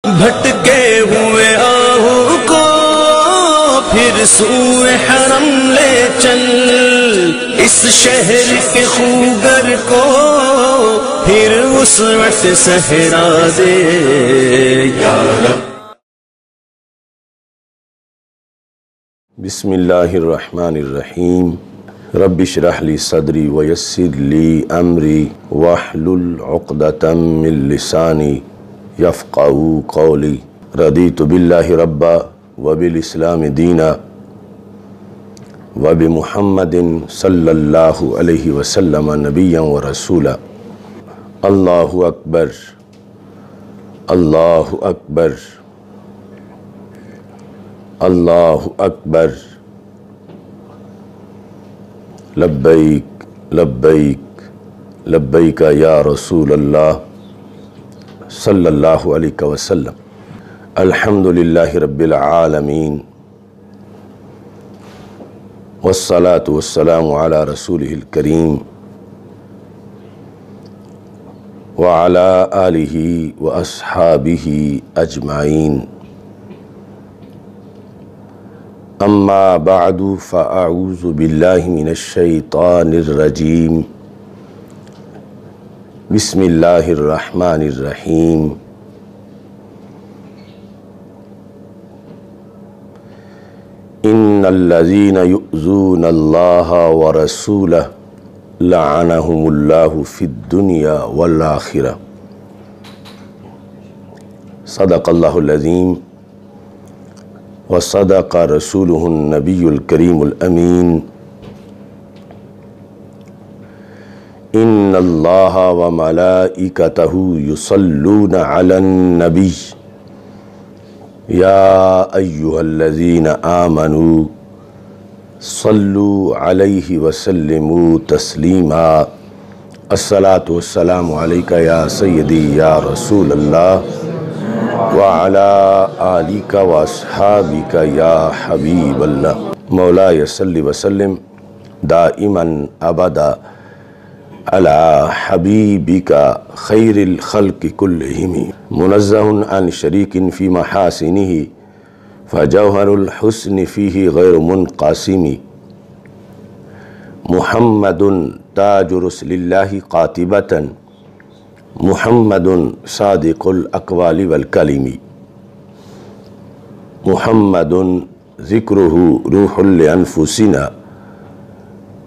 بھٹکے ہوئے آہو کو پھر سوئے حرم لے چل، اس شہر کے خوگر کو پھر اس وقت صحرا دے یا رب۔ بسم اللہ الرحمن الرحیم۔ رب اشرح لی صدری ویسر لی امری واحلل عقدۃ من لسانی یفقہوا قولی۔ رضیت باللہ ربا وبالاسلام دینا وبمحمد صلی اللہ علیہ وسلم نبیا ورسولا۔ اللہ اکبر، اللہ اکبر، اللہ اکبر، لبیک لبیک لبیک یا رسول اللہ صلی اللہ علیہ وسلم۔ الحمدللہ رب العالمین والصلاة والسلام علی رسولہ الکریم وعلی آلہ واصحابہ اجمعین۔ اما بعد فاعوذ باللہ من الشیطان الرجیم۔ بسم اللہ الرحمن الرحیم۔ ان الذین یؤذون اللہ ورسولہ لعنہم اللہ فی الدنیا والآخرہ۔ صدق اللہ العظیم وصدق رسولہ النبی الکریم الامین۔ ان اللہ وملائکتہ یصلون علی النبی یا ایہا الذین آمنوا صلوا علیہ وسلموا تسلیما۔ الصلاة والسلام علیکہ یا سیدی یا رسول اللہ وعلی آلک واصحابک یا حبیب اللہ۔ مولاي صلی وسلم دائما ابدا علی حبیبک خیر الخلق کلہم، منزہ عن شریک فی محاسنہ فجوہر الحسن فیہ غیر منقسم۔ محمد تاج رسل اللہ قاطبۃ، محمد صادق الاقوال والکلم، محمد ذکرہ روح لانفسنا،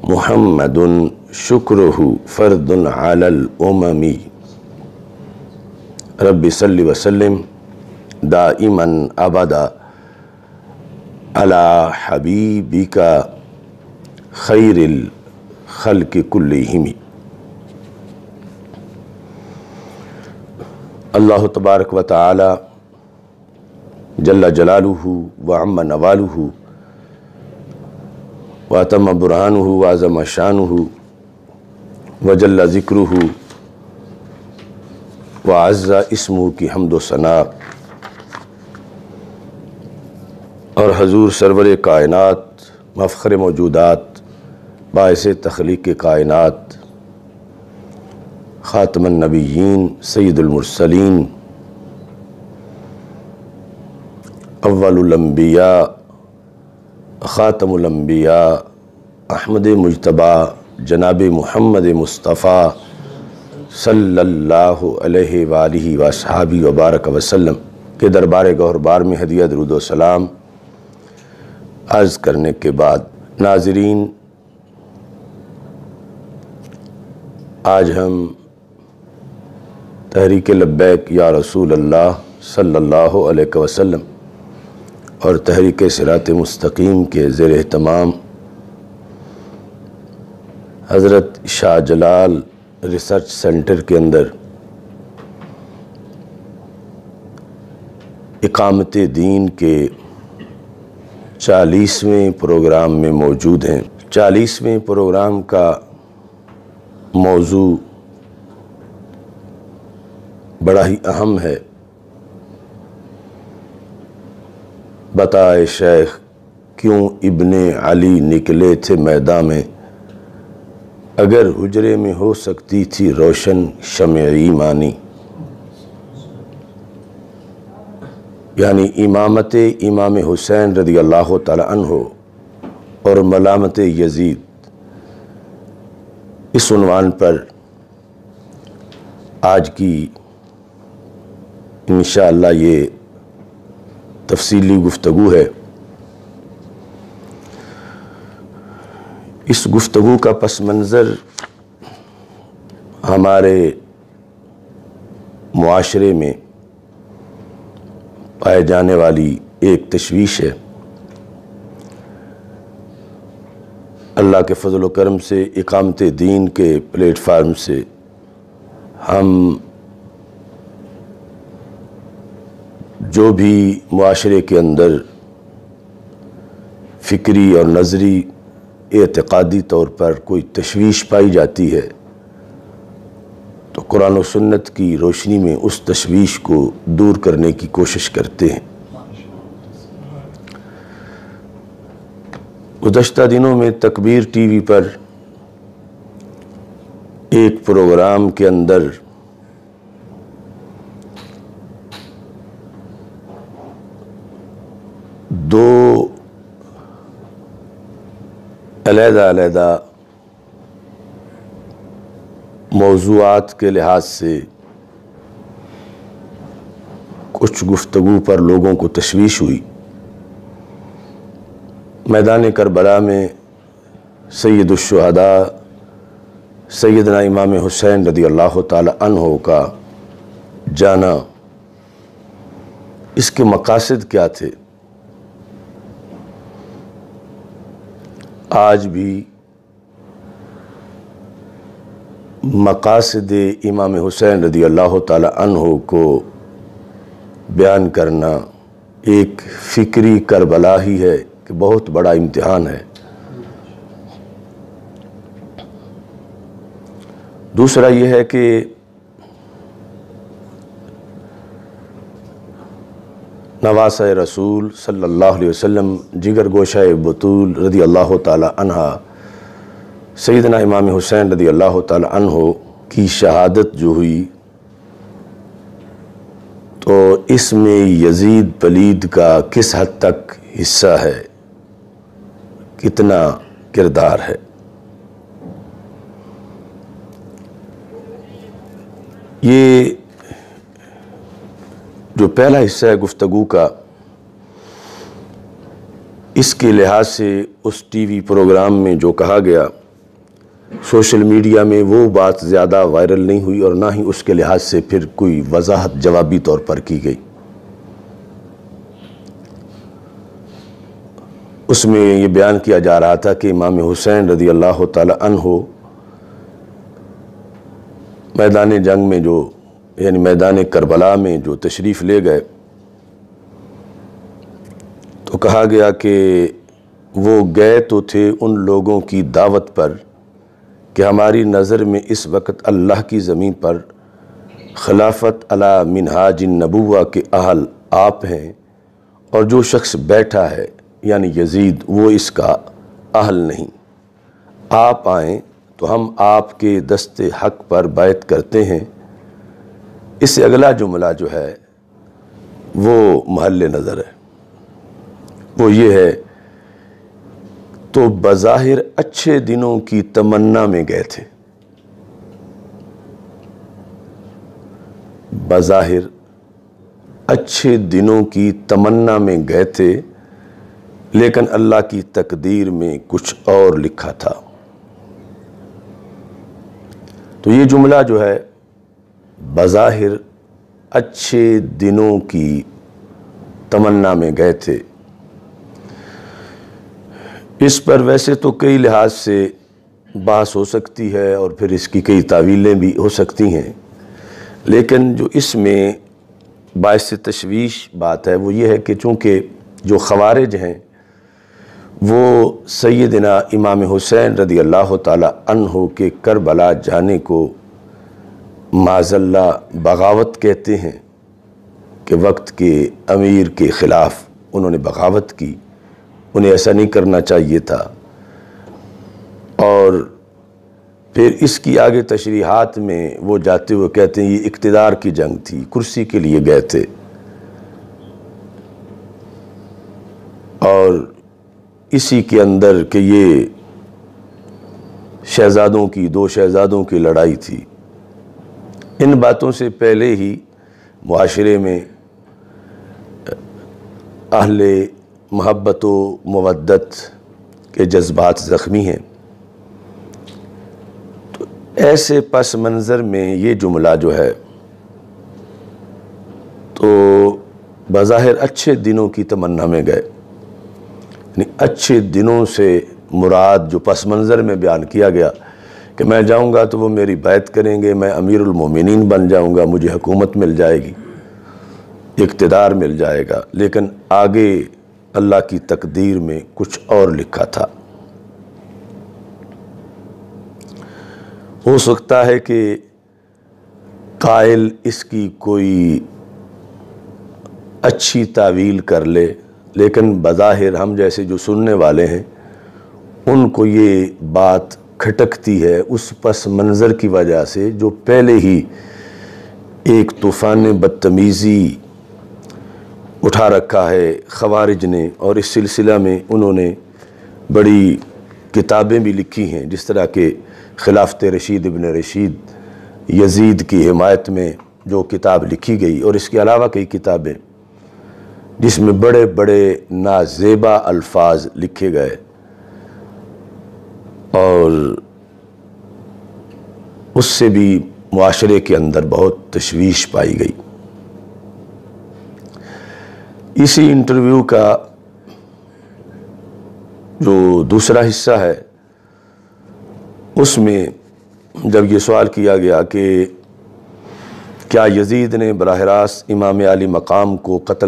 محمد شکرہ فرد علی الامم۔ رب صلی وسلم دائما ابدا علی حبیبک خیر الخلق کلہم۔ اللہ تبارک و تعالی جل جلالہ وعم نوالہ واتم برہانہ وعظم شانہ وجل ذکرہ وعز اسمہ کی حمد و ثناء، اور حضور سرور کائنات مفخر موجودات باعث تخلیق کائنات خاتم النبیین سید المرسلین اول الانبیاء خاتم الانبیاء احمد مجتبی جناب محمد مصطفیٰ صلی اللہ علیہ وآلہ وصحابہ وبارک وسلم کے دربار گوہربار میں ہدیہ درود و سلام عرض کرنے کے بعد، ناظرین، آج ہم تحریک لبیک یا رسول اللہ صلی اللہ علیہ وسلم اور تحریک صراط مستقیم کے زیر اہتمام حضرت شاہ جلال ریسرچ سینٹر کے اندر اقامت دین کے 40ویں پروگرام میں موجود ہیں۔ 40ویں پروگرام کا موضوع بڑا ہی اہم ہے۔ بتائے شیخ کیوں ابن علی نکلے تھے میدان میں، اگر حجرے میں ہو سکتی تھی روشن شمع ایمانی۔ یعنی امامت امام حسین رضی اللہ تعالی عنہ اور ملامت یزید، اس عنوان پر آج کی انشاءاللہ یہ تفصیلی گفتگو ہے۔ اس گفتگو کا پس منظر ہمارے معاشرے میں پائے جانے والی ایک تشویش ہے۔ اللہ کے فضل و کرم سے اقامت دین کے پلیٹ فارم سے ہم جو بھی معاشرے کے اندر فکری اور نظری اعتقادی طور پر کوئی تشویش پائی جاتی ہے تو قرآن و سنت کی روشنی میں اس تشویش کو دور کرنے کی کوشش کرتے ہیں۔ گزشتہ دنوں میں تکبیر ٹی وی پر ایک پروگرام کے اندر دو علیحدہ موضوعات کے لحاظ سے کچھ گفتگو پر لوگوں کو تشویش ہوئی۔ میدان کربلا میں سید الشہداء سیدنا امام حسین رضی اللہ تعالی عنہ کا جانا، اس کے مقاصد کیا تھے؟ آج بھی مقاصد امام حسین رضی اللہ تعالی عنہ کو بیان کرنا ایک فکری کربلا ہی ہے کہ بہت بڑا امتحان ہے۔ دوسرا یہ ہے کہ نواسہ رسول صلی اللہ علیہ وسلم جگر گوشہ بطول رضی اللہ تعالی عنہ سیدنا امام حسین رضی اللہ تعالی عنہ کی شہادت جو ہوئی تو اس میں یزید پلید کا کس حد تک حصہ ہے، کتنا کردار ہے۔ یہ جو پہلا حصہ ہے گفتگو کا، اس کے لحاظ سے اس ٹی وی پروگرام میں جو کہا گیا، سوشل میڈیا میں وہ بات زیادہ وائرل نہیں ہوئی اور نہ ہی اس کے لحاظ سے پھر کوئی وضاحت جوابی طور پر کی گئی۔ اس میں یہ بیان کیا جا رہا تھا کہ امام حسین رضی اللہ تعالی عنہ میدان جنگ میں یعنی میدان کربلا میں جو تشریف لے گئے تو کہا گیا کہ وہ گئے تو تھے ان لوگوں کی دعوت پر کہ ہماری نظر میں اس وقت اللہ کی زمین پر خلافت علی منہاج النبوہ کے اہل آپ ہیں، اور جو شخص بیٹھا ہے یعنی یزید وہ اس کا اہل نہیں۔ آپ آئیں تو ہم آپ کے دست حق پر بیعت کرتے ہیں۔ اس سے اگلا جملہ جو ہے وہ محل نظر ہے، وہ یہ ہے تو بظاہر اچھے دنوں کی تمنا میں گئے تھے، بظاہر اچھے دنوں کی تمنا میں گئے تھے، لیکن اللہ کی تقدیر میں کچھ اور لکھا تھا۔ تو یہ جملہ جو ہے بظاہر اچھے دنوں کی تمنا میں گئے تھے، اس پر ویسے تو کئی لحاظ سے بحث ہو سکتی ہے اور پھر اس کی کئی تعویلیں بھی ہو سکتی ہیں، لیکن جو اس میں باعث تشویش بات ہے وہ یہ ہے کہ چونکہ جو خوارج ہیں وہ سیدنا امام حسین رضی اللہ تعالی عنہ کے کربلا جانے کو معاذ اللہ بغاوت کہتے ہیں کہ وقت کے امیر کے خلاف انہوں نے بغاوت کی، انہیں ایسا نہیں کرنا چاہیے تھا، اور پھر اس کی آگے تشریحات میں وہ جاتے ہوئے کہتے ہیں یہ اقتدار کی جنگ تھی، کرسی کے لیے گئے تھے۔ اور اسی کے اندر کہ یہ شہزادوں کی، دو شہزادوں کی لڑائی تھی، ان باتوں سے پہلے ہی معاشرے میں اہل محبت و مودت کے جذبات زخمی ہیں۔ تو ایسے پس منظر میں یہ جملہ جو ہے تو بظاہر اچھے دنوں کی تمنا میں گئے، یعنی اچھے دنوں سے مراد جو پس منظر میں بیان کیا گیا کہ میں جاؤں گا تو وہ میری بیعت کریں گے، میں امیر المومنین بن جاؤں گا، مجھے حکومت مل جائے گی، اقتدار مل جائے گا، لیکن آگے اللہ کی تقدیر میں کچھ اور لکھا تھا۔ ہو سکتا ہے کہ قائل اس کی کوئی اچھی تعویل کر لے، لیکن بظاہر ہم جیسے جو سننے والے ہیں ان کو یہ بات کھٹکتی ہے اس پس منظر کی وجہ سے جو پہلے ہی ایک طوفان بدتمیزی اٹھا رکھا ہے خوارج نے، اور اس سلسلہ میں انہوں نے بڑی کتابیں بھی لکھی ہیں، جس طرح کہ خلافت رشید ابن رشید یزید کی حمایت میں جو کتاب لکھی گئی، اور اس کے علاوہ کئی کتابیں جس میں بڑے بڑے نازیبا الفاظ لکھے گئے، اور اس سے بھی معاشرے کے اندر بہت تشویش پائی گئی۔ اسی انٹرویو کا جو دوسرا حصہ ہے اس میں جب یہ سوال کیا گیا کہ کیا یزید نے براہ راست امام علی مقام کو قتل